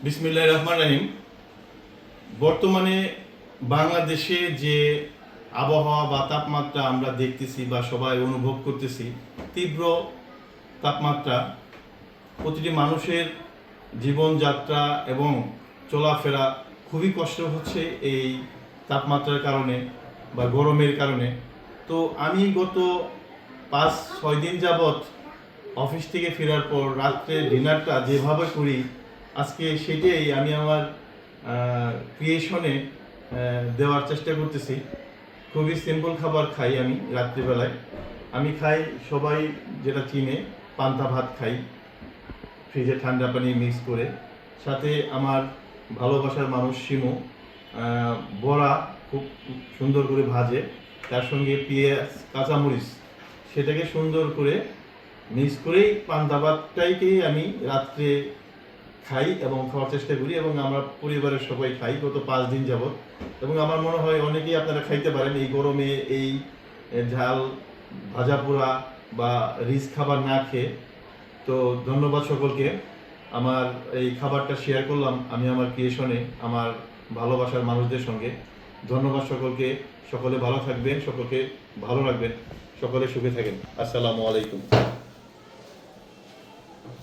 বিসমিল্লাহির রহমানির রহিম। বর্তমানে বাংলাদেশে যে আবহাওয়া বা তাপমাত্রা আমরা দেখতেছি বা সবাই অনুভব করতেছি, তীব্র তাপমাত্রা প্রতিটি মানুষের জীবনযাত্রা এবং চলাফেরা খুবই কষ্ট হচ্ছে এই তাপমাত্রার কারণে বা গরমের কারণে। তো আমি গত 5-6 দিন যাবৎ অফিস থেকে ফেরার পর রাত্রে ডিনারটা যেভাবে করি, আজকে সেটাই আমি আমার ক্রিয়েশনে দেওয়ার চেষ্টা করতেছি। খুবই সিম্পল খাবার খাই আমি রাত্রিবেলায়। আমি খাই, সবাই যেটা চিনে, পান্তা ভাত খাই ফ্রিজে ঠান্ডা পানি মিক্স করে। সাথে আমার ভালোবাসার মানুষ শিমু বড়া খুব সুন্দর করে ভাজে, তার সঙ্গে পেঁয়াজ কাঁচামরিচ সেটাকে সুন্দর করে মিক্স করেই পান্তা ভাতটাইকেই আমি রাত্রে খাই এবং খাওয়ার চেষ্টা করি, এবং আমরা পরিবারের সবাই খাই গত 5 দিন যাবৎ। এবং আমার মনে হয় অনেকেই আপনারা খাইতে পারেন এই গরমে এই ঝাল ভাজা পোড়া বা রিচ খাবার না খেয়ে। তো ধন্যবাদ সকলকে। আমার এই খাবারটা শেয়ার করলাম আমি আমার ক্রিয়েশনে আমার ভালোবাসার মানুষদের সঙ্গে। ধন্যবাদ সকলকে। সকলে ভালো থাকবেন, সকলকে ভালো রাখবেন, সকলে সুখে থাকেন। আসসালামু আলাইকুম।